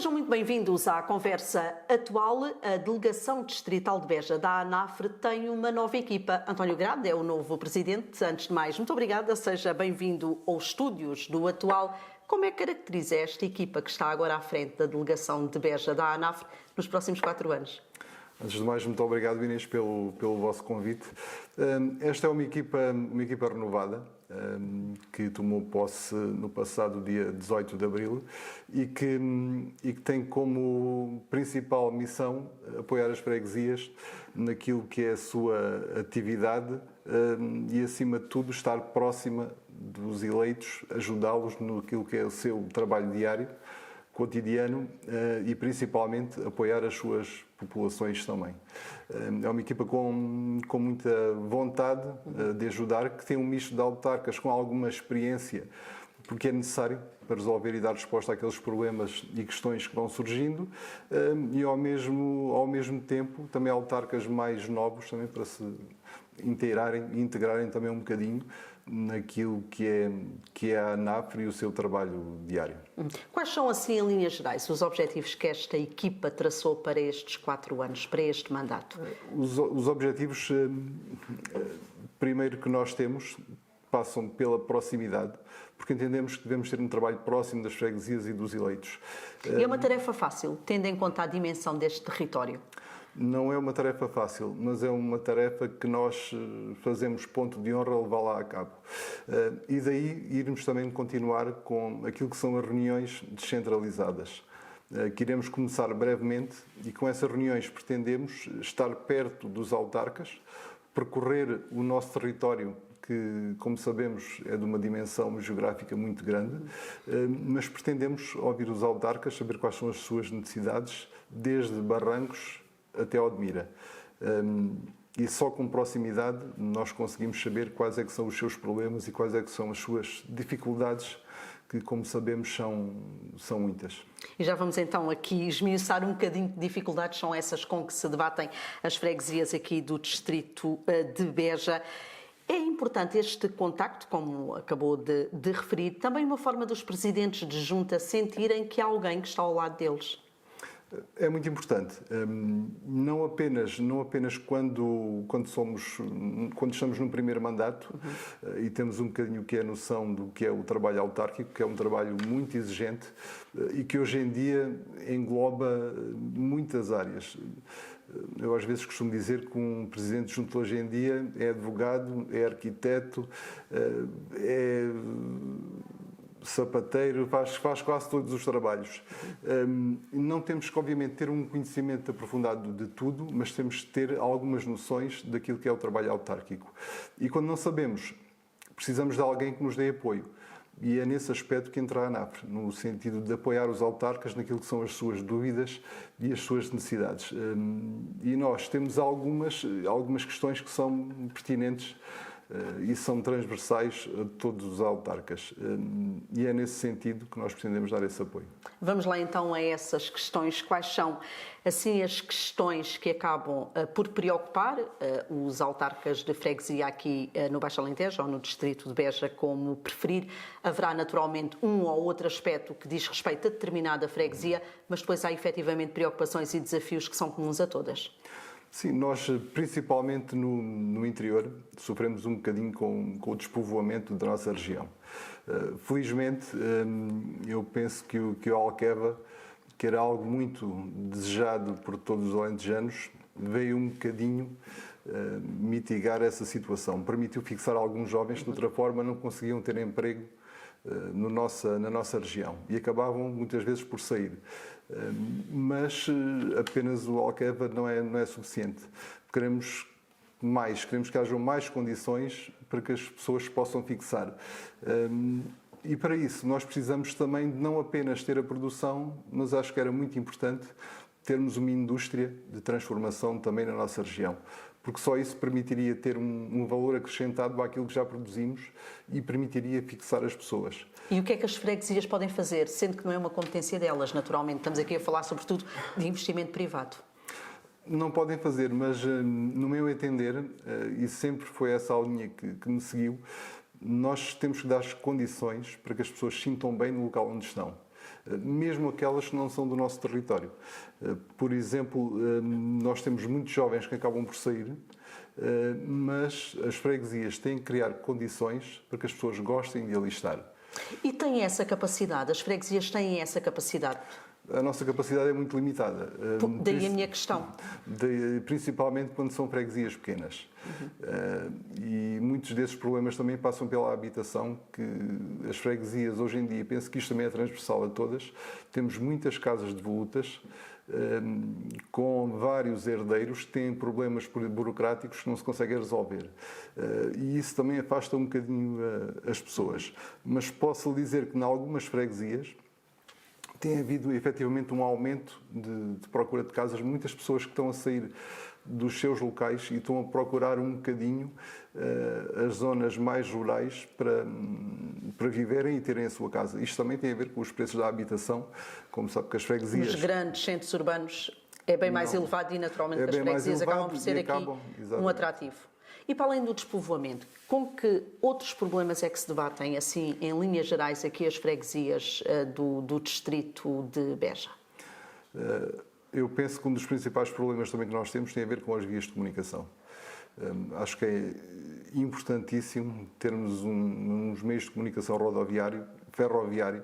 Sejam muito bem-vindos à conversa atual. A Delegação Distrital de Beja da ANAFRE tem uma nova equipa. António Grade é o novo presidente. Antes de mais, muito obrigada. Seja bem-vindo aos estúdios do atual. Como é que caracteriza esta equipa que está agora à frente da Delegação de Beja da ANAFRE nos próximos 4 anos? Antes de mais, muito obrigado, Inês, pelo vosso convite. Esta é uma equipa renovada, que tomou posse no passado dia 18 de abril e que tem como principal missão apoiar as freguesias naquilo que é a sua atividade e, acima de tudo, estar próxima dos eleitos, ajudá-los naquilo que é o seu trabalho diário, cotidiano e principalmente apoiar as suas populações também. É uma equipa com muita vontade de ajudar, que tem um misto de autarcas com alguma experiência, porque é necessário para resolver e dar resposta àqueles problemas e questões que vão surgindo, e ao mesmo tempo também autarcas mais novos também para se integrarem também um bocadinho naquilo que é a ANAFRE e o seu trabalho diário. Quais são, assim, em linhas gerais, os objetivos que esta equipa traçou para estes 4 anos, para este mandato? Os objetivos, primeiro que nós temos, passam pela proximidade, porque entendemos que devemos ter um trabalho próximo das freguesias e dos eleitos. E é uma tarefa fácil, tendo em conta a dimensão deste território? Não é uma tarefa fácil, mas é uma tarefa que nós fazemos ponto de honra levá-la a cabo. E daí irmos também continuar com aquilo que são as reuniões descentralizadas, que iremos começar brevemente, e com essas reuniões pretendemos estar perto dos autarcas, percorrer o nosso território, que, como sabemos, é de uma dimensão geográfica muito grande, mas pretendemos ouvir os autarcas, saber quais são as suas necessidades, desde Barrancos até Odmira. E só com proximidade nós conseguimos saber quais é que são os seus problemas e quais é que são as suas dificuldades, que, como sabemos, são muitas. E já vamos então aqui esmiuçar um bocadinho de dificuldades, são essas com que se debatem as freguesias aqui do distrito de Beja. É importante este contacto, como acabou de referir, também uma forma dos presidentes de junta sentirem que há alguém que está ao lado deles. É muito importante, não apenas quando estamos no primeiro mandato e temos um bocadinho que é a noção do que é o trabalho autárquico, que é um trabalho muito exigente e que hoje em dia engloba muitas áreas. Eu às vezes costumo dizer que um presidente junto hoje em dia é advogado, é arquiteto, é sapateiro, faz quase todos os trabalhos. Não temos que, obviamente, ter um conhecimento aprofundado de tudo, mas temos que ter algumas noções daquilo que é o trabalho autárquico. E quando não sabemos, precisamos de alguém que nos dê apoio. E é nesse aspecto que entra a ANAFRE, no sentido de apoiar os autarcas naquilo que são as suas dúvidas e as suas necessidades. E nós temos algumas questões que são pertinentes e são transversais a todos os autarcas. E é nesse sentido que nós pretendemos dar esse apoio. Vamos lá então a essas questões. Quais são, assim, as questões que acabam por preocupar os autarcas de freguesia aqui no Baixo Alentejo ou no distrito de Beja, como preferir? Haverá naturalmente um ou outro aspecto que diz respeito a determinada freguesia, mas depois há efetivamente preocupações e desafios que são comuns a todas. Sim, nós, principalmente no interior, sofremos um bocadinho com o despovoamento da nossa região. Felizmente, eu penso que o Alqueva, que era algo muito desejado por todos os alentejanos, veio um bocadinho mitigar essa situação. Permitiu fixar alguns jovens que, de outra forma, não conseguiam ter emprego na nossa região e acabavam muitas vezes por sair. Mas apenas o Alqueva não é suficiente. Queremos que hajam mais condições para que as pessoas possam fixar. E para isso nós precisamos também de não apenas ter a produção, mas acho que era muito importante termos uma indústria de transformação também na nossa região, porque só isso permitiria ter um valor acrescentado àquilo que já produzimos e permitiria fixar as pessoas. E o que é que as freguesias podem fazer, sendo que não é uma competência delas, naturalmente? Estamos aqui a falar, sobretudo, de investimento privado. Não podem fazer, mas no meu entender, e sempre foi essa a linha que me seguiu, nós temos que dar as condições para que as pessoas se sintam bem no local onde estão. mesmo aquelas que não são do nosso território. Por exemplo, nós temos muitos jovens que acabam por sair, mas as freguesias têm que criar condições para que as pessoas gostem de ali estar. E têm essa capacidade, as freguesias têm essa capacidade? A nossa capacidade é muito limitada. Daí a minha questão. Principalmente quando são freguesias pequenas. E muitos desses problemas também passam pela habitação, que as freguesias hoje em dia, penso que isto também é transversal a todas, temos muitas casas devolutas, com vários herdeiros que têm problemas burocráticos que não se conseguem resolver. E isso também afasta um bocadinho as pessoas. Mas posso lhe dizer que em algumas freguesias tem havido efetivamente um aumento de procura de casas. Muitas pessoas que estão a sair dos seus locais e estão a procurar um bocadinho as zonas mais rurais para viverem e terem a sua casa. Isto também tem a ver com os preços da habitação, como sabe que as freguesias... Nos grandes centros urbanos é bem mais elevado e naturalmente as freguesias acabam por ser aqui um atrativo. E para além do despovoamento, com que outros problemas é que se debatem, assim, em linhas gerais, aqui as freguesias do distrito de Beja? Eu penso que um dos principais problemas também que nós temos tem a ver com as vias de comunicação. Acho que é importantíssimo termos uns meios de comunicação ferroviário,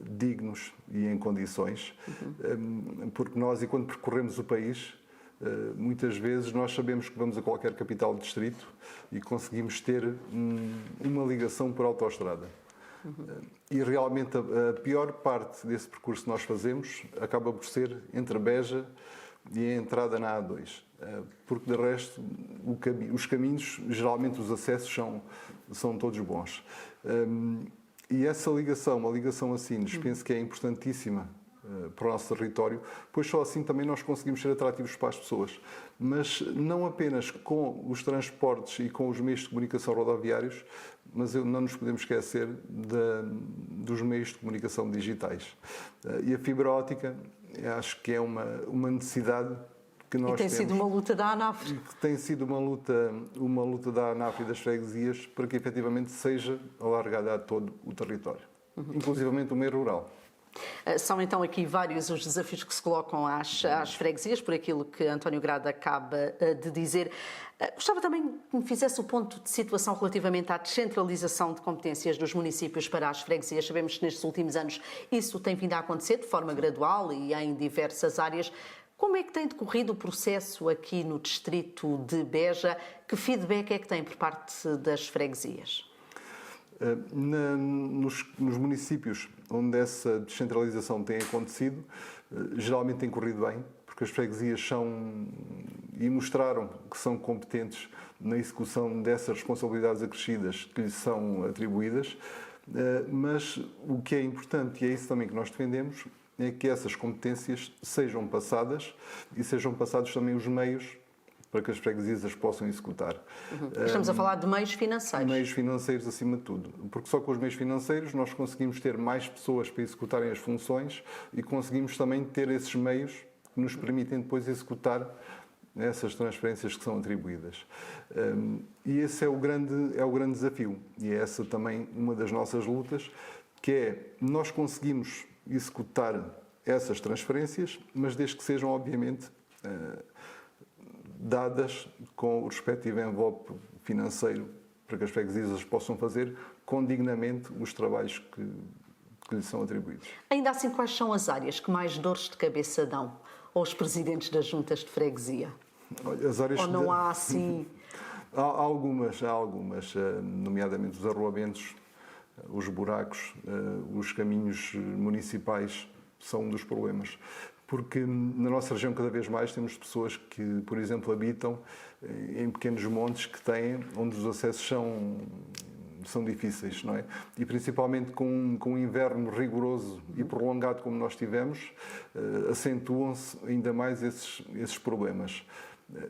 dignos e em condições, porque nós, enquanto percorremos o país, muitas vezes nós sabemos que vamos a qualquer capital de distrito e conseguimos ter uma ligação por autoestrada. E realmente a pior parte desse percurso que nós fazemos acaba por ser entre Beja e a entrada na A2. Porque, de resto, os caminhos, geralmente os acessos são todos bons. E essa ligação, uma ligação a Sines, penso que é importantíssima para o nosso território, pois só assim também nós conseguimos ser atrativos para as pessoas. Mas não apenas com os transportes e com os meios de comunicação rodoviários, mas não nos podemos esquecer dos meios de comunicação digitais. E a fibra óptica, acho que é uma necessidade que nós temos. E tem sido uma luta da ANAF. Tem sido uma luta da ANAF e das freguesias para que efetivamente seja alargada a todo o território, inclusivamente o meio rural. São então aqui vários os desafios que se colocam às freguesias, por aquilo que António Grado acaba de dizer. Gostava também que me fizesse o ponto de situação relativamente à descentralização de competências dos municípios para as freguesias. Sabemos que nestes últimos anos isso tem vindo a acontecer de forma gradual e em diversas áreas. Como é que tem decorrido o processo aqui no distrito de Beja? Que feedback é que tem por parte das freguesias? Nos municípios onde essa descentralização tem acontecido, geralmente tem corrido bem, porque as freguesias mostraram que são competentes na execução dessas responsabilidades acrescidas que lhes são atribuídas, mas o que é importante, e é isso também que nós defendemos, é que essas competências sejam passadas e sejam passados também os meios para que as freguesias as possam executar. Estamos a falar de meios financeiros. Meios financeiros acima de tudo. Porque só com os meios financeiros nós conseguimos ter mais pessoas para executarem as funções e conseguimos também ter esses meios que nos permitem depois executar essas transferências que são atribuídas. E esse é o grande desafio. E é essa também uma das nossas lutas, que é nós conseguimos executar essas transferências, mas desde que sejam, obviamente, dadas com o respectivo envelope financeiro para que as freguesias as possam fazer condignamente os trabalhos que lhes são atribuídos. Ainda assim, quais são as áreas que mais dores de cabeça dão aos presidentes das juntas de freguesia? As áreas Ou não há assim... Há algumas, nomeadamente os arruamentos, os buracos, os caminhos municipais são um dos problemas. Porque na nossa região cada vez mais temos pessoas que, por exemplo, habitam em pequenos montes onde os acessos são difíceis, não é? E principalmente com um inverno rigoroso e prolongado como nós tivemos, acentuam-se ainda mais esses problemas.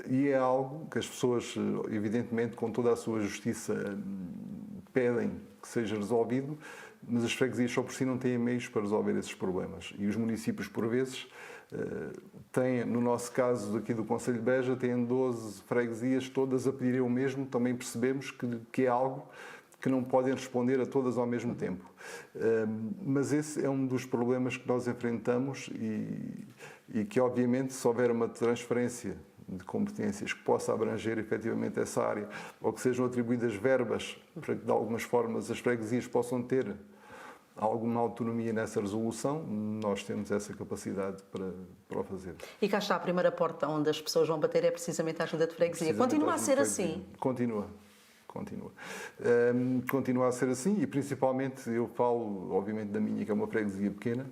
E é algo que as pessoas, evidentemente, com toda a sua justiça, pedem que seja resolvido, mas as freguesias só por si não têm meios para resolver esses problemas. E os municípios, por vezes, têm, no nosso caso aqui do Concelho de Beja, têm 12 freguesias todas a pedirem o mesmo. Também percebemos que é algo que não podem responder a todas ao mesmo tempo. Mas esse é um dos problemas que nós enfrentamos e que, obviamente, se houver uma transferência de competências que possa abranger efetivamente essa área, ou que sejam atribuídas verbas para que, de algumas formas, as freguesias possam ter alguma autonomia nessa resolução, nós temos essa capacidade para o fazer. E cá está a primeira porta onde as pessoas vão bater, é precisamente a junta de freguesia. Continua a ser assim? Continua. Continua a ser assim e, principalmente, eu falo, obviamente, da minha, que é uma freguesia pequena.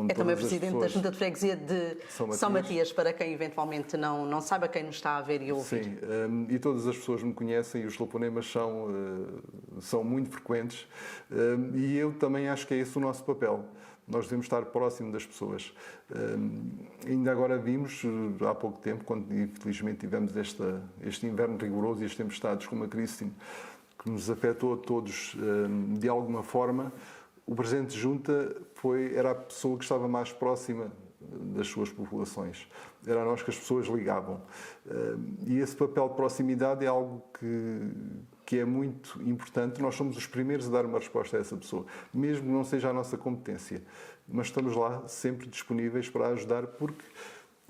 É também presidente da Junta de Freguesia de São Matias, para quem eventualmente não saiba, quem nos está a ver e ouvir. Sim, e todas as pessoas me conhecem e os telefonemas são muito frequentes e eu também acho que é esse o nosso papel. Nós devemos estar próximo das pessoas. Ainda agora vimos, há pouco tempo, quando infelizmente tivemos este inverno rigoroso e as tempestades como a Christine, que nos afetou a todos de alguma forma, o Presidente de Junta era a pessoa que estava mais próxima das suas populações. Era a nós que as pessoas ligavam. E esse papel de proximidade é algo que é muito importante. Nós somos os primeiros a dar uma resposta a essa pessoa, mesmo que não seja a nossa competência. Mas estamos lá sempre disponíveis para ajudar, porque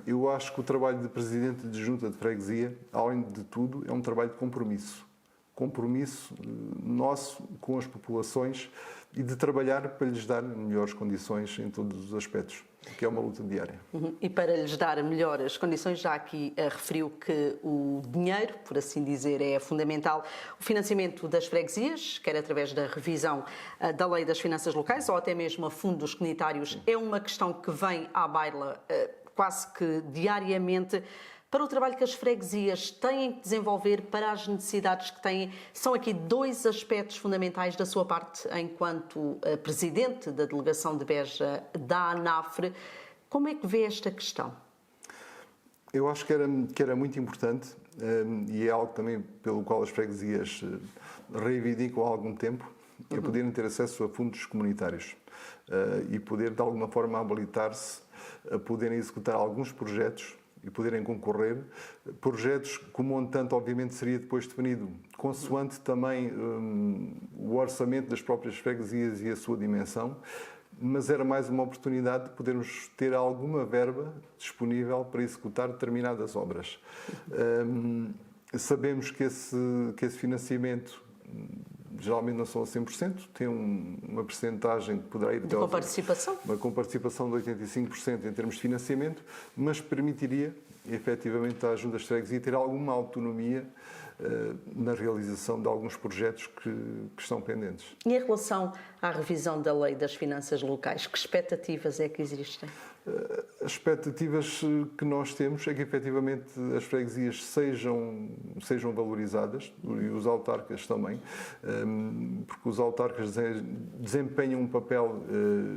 eu acho que o trabalho de Presidente de Junta de Freguesia, além de tudo, é um trabalho de compromisso. Compromisso nosso com as populações e de trabalhar para lhes dar melhores condições em todos os aspectos, que é uma luta diária. E para lhes dar melhores condições, já aqui referiu que o dinheiro, por assim dizer, é fundamental. O financiamento das freguesias, quer através da revisão da Lei das Finanças Locais ou até mesmo a fundos comunitários, é uma questão que vem à baila quase que diariamente. Para o trabalho que as freguesias têm que desenvolver, para as necessidades que têm, são aqui dois aspectos fundamentais da sua parte, enquanto presidente da delegação de Beja da ANAFRE. Como é que vê esta questão? Eu acho que era muito importante e é algo também pelo qual as freguesias reivindicam há algum tempo, é poderem ter acesso a fundos comunitários e poder, de alguma forma, habilitar-se a poderem executar alguns projetos e poderem concorrer, projetos que o montante obviamente seria depois definido, consoante também o orçamento das próprias freguesias e a sua dimensão, mas era mais uma oportunidade de podermos ter alguma verba disponível para executar determinadas obras. Sabemos que esse financiamento geralmente não são a 100%, tem uma percentagem que poderá ir até com participação? Uma participação de 85% em termos de financiamento, mas permitiria, efetivamente, à Junta de Freguesia ter alguma autonomia na realização de alguns projetos que estão pendentes. E em relação à revisão da Lei das Finanças Locais, que expectativas é que existem? As expectativas que nós temos é que, efetivamente, as freguesias sejam valorizadas, e os autarcas também, porque os autarcas desempenham um papel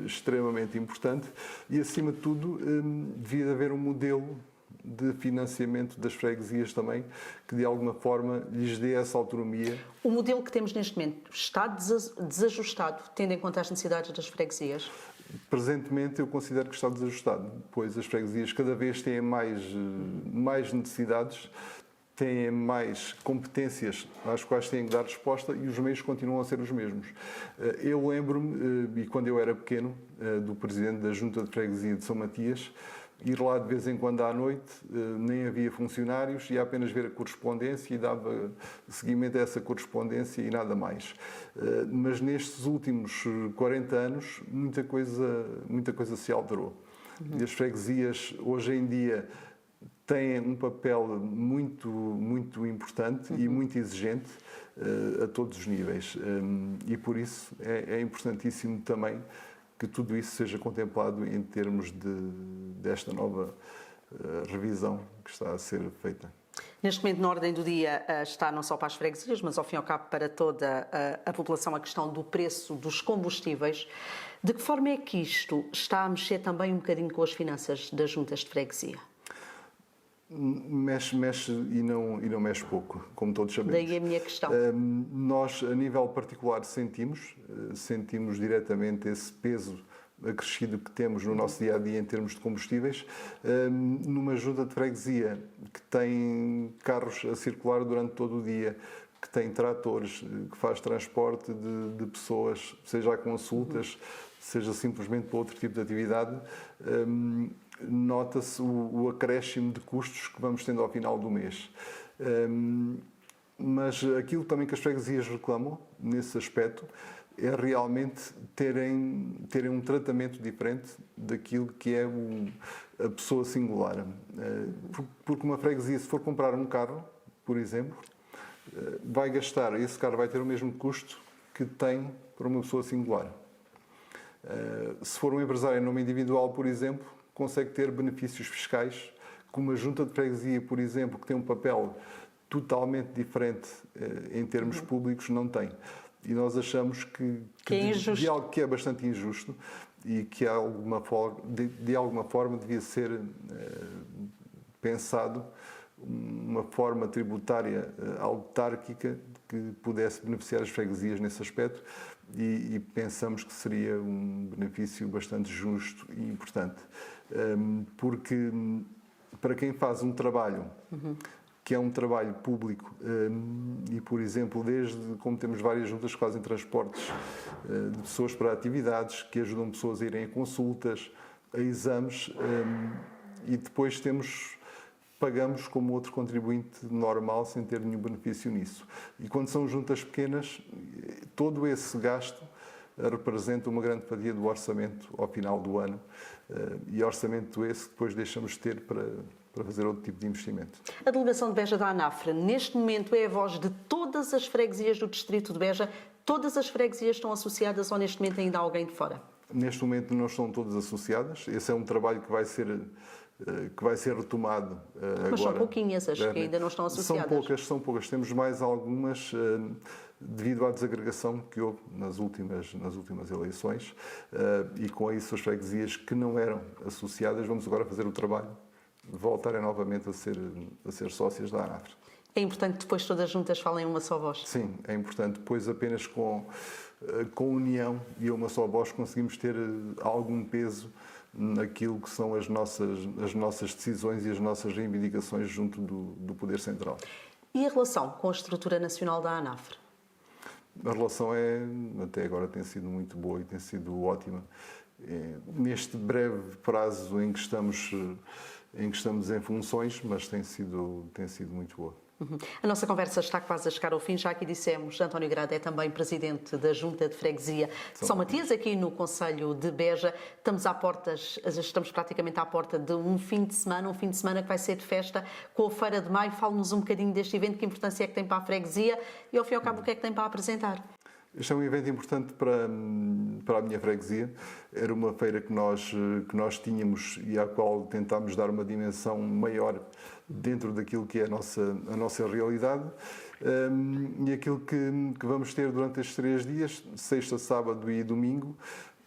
extremamente importante e, acima de tudo, devia haver um modelo de financiamento das freguesias também, que de alguma forma lhes dê essa autonomia. O modelo que temos neste momento está desajustado, tendo em conta as necessidades das freguesias? Presentemente eu considero que está desajustado, pois as freguesias cada vez têm mais necessidades, têm mais competências às quais têm que dar resposta e os meios continuam a ser os mesmos. Eu lembro-me, e quando eu era pequeno, do presidente da Junta de Freguesia de São Matias, ir lá de vez em quando à noite, nem havia funcionários, ia apenas ver a correspondência e dava seguimento a essa correspondência e nada mais. Mas nestes últimos 40 anos, muita coisa se alterou. E as freguesias, hoje em dia, têm um papel muito importante e muito exigente a todos os níveis. E por isso é importantíssimo também que tudo isso seja contemplado em termos desta nova revisão que está a ser feita. Neste momento, na ordem do dia, está não só para as freguesias, mas ao fim e ao cabo para toda a população a questão do preço dos combustíveis. De que forma é que isto está a mexer também um bocadinho com as finanças das juntas de freguesia? Mexe e não mexe pouco, como todos sabemos. Daí a minha questão. Nós, a nível particular, sentimos diretamente esse peso acrescido que temos no nosso dia-a-dia em termos de combustíveis, numa junta de freguesia que tem carros a circular durante todo o dia, que tem tratores, que faz transporte de pessoas, seja a consultas, seja simplesmente para outro tipo de atividade, nota-se o acréscimo de custos que vamos tendo ao final do mês. Mas aquilo também que as freguesias reclamam, nesse aspecto, é realmente terem um tratamento diferente daquilo que é a pessoa singular. Porque uma freguesia, se for comprar um carro, por exemplo, vai gastar, esse carro vai ter o mesmo custo que tem para uma pessoa singular. Se for um empresário em nome individual, por exemplo, consegue ter benefícios fiscais que uma junta de freguesia, por exemplo, que tem um papel totalmente diferente em termos públicos, não tem. E nós achamos que é injusto. De algo que é bastante injusto e que de alguma forma devia ser pensado uma forma tributária autárquica que pudesse beneficiar as freguesias nesse aspecto e pensamos que seria um benefício bastante justo e importante. Porque para quem faz um trabalho que é um trabalho público e, por exemplo, desde como temos várias juntas que fazem transportes de pessoas para atividades, que ajudam pessoas a irem a consultas, a exames e depois pagamos como outro contribuinte normal sem ter nenhum benefício nisso. E quando são juntas pequenas, todo esse gasto representa uma grande fatia do orçamento ao final do ano e orçamento esse que depois deixamos de ter para fazer outro tipo de investimento. A delegação de Beja da ANAFRE, neste momento, é a voz de todas as freguesias do distrito de Beja. Todas as freguesias estão associadas ou neste momento ainda há alguém de fora? Neste momento não estão todas associadas. Esse é um trabalho que vai ser retomado agora. Mas são pouquinhas as que ainda não estão associadas. São poucas. Temos mais algumas devido à desagregação que houve nas últimas eleições e com isso as freguesias que não eram associadas, vamos agora fazer o trabalho voltarem novamente a ser sócias da ANAFRE. É importante que depois todas juntas falem uma só voz? Sim, é importante. Depois apenas com união e uma só voz conseguimos ter algum peso naquilo que são as nossas decisões e as nossas reivindicações junto do Poder Central. E a relação com a estrutura nacional da ANAFRE? A relação até agora tem sido muito boa e tem sido ótima. Neste breve prazo em que estamos em funções, mas tem sido muito boa. A nossa conversa está quase a chegar ao fim. Já aqui dissemos, António Grado é também presidente da Junta de Freguesia de São Matias, aqui no concelho de Beja. Estamos praticamente à porta de um fim de semana que vai ser de festa com a Feira de Maio. Fale-nos um bocadinho deste evento, que importância é que tem para a freguesia e, ao fim e ao cabo, o que é que tem para apresentar? Este é um evento importante para a minha freguesia. Era uma feira que nós tínhamos e à qual tentámos dar uma dimensão maior dentro daquilo que é a nossa realidade. E aquilo que vamos ter durante estes 3 dias, sexta, sábado e domingo,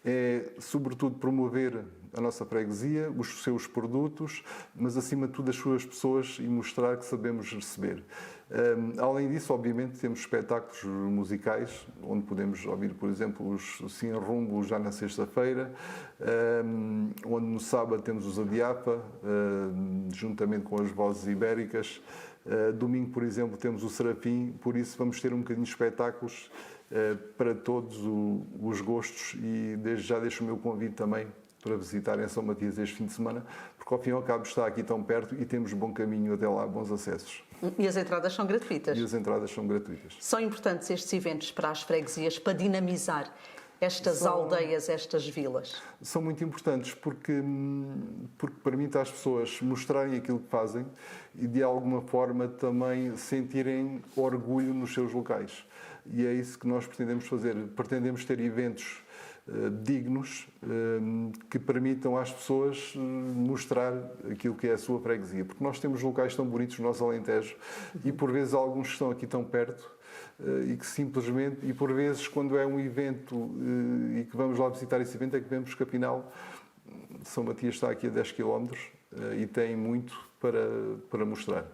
é sobretudo promover a nossa freguesia, os seus produtos, mas acima de tudo as suas pessoas e mostrar que sabemos receber. Além disso, obviamente, temos espetáculos musicais, onde podemos ouvir, por exemplo, os Sim Rumbo já na sexta-feira, onde no sábado temos os Adiapa, juntamente com as Vozes Ibéricas. Domingo, por exemplo, temos o Serafim, por isso vamos ter um bocadinho de espetáculos para todos os gostos e desde já deixo o meu convite também para visitarem São Matias este fim de semana, porque ao fim e ao cabo está aqui tão perto e temos bom caminho até lá, bons acessos. E as entradas são gratuitas? E as entradas são gratuitas. São importantes estes eventos para as freguesias, para dinamizar estas aldeias, estas vilas? São muito importantes porque permite às pessoas mostrarem aquilo que fazem e de alguma forma também sentirem orgulho nos seus locais. E é isso que nós pretendemos fazer. Pretendemos ter eventos dignos que permitam às pessoas mostrar aquilo que é a sua freguesia. Porque nós temos locais tão bonitos no nosso Alentejo e por vezes alguns que estão aqui tão perto e que simplesmente, e por vezes quando é um evento e que vamos lá visitar esse evento é que vemos que afinal São Matias está aqui a 10 km e tem muito para mostrar.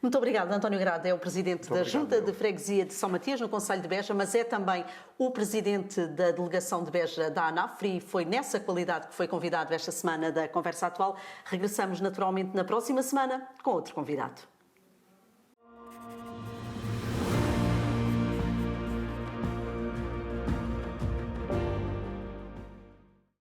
Muito obrigada, António Grado. É o presidente da Junta de Freguesia de São Matias, no concelho de Beja, mas é também o presidente da delegação de Beja da ANAFRE e foi nessa qualidade que foi convidado esta semana da Conversa Atual. Regressamos naturalmente na próxima semana com outro convidado.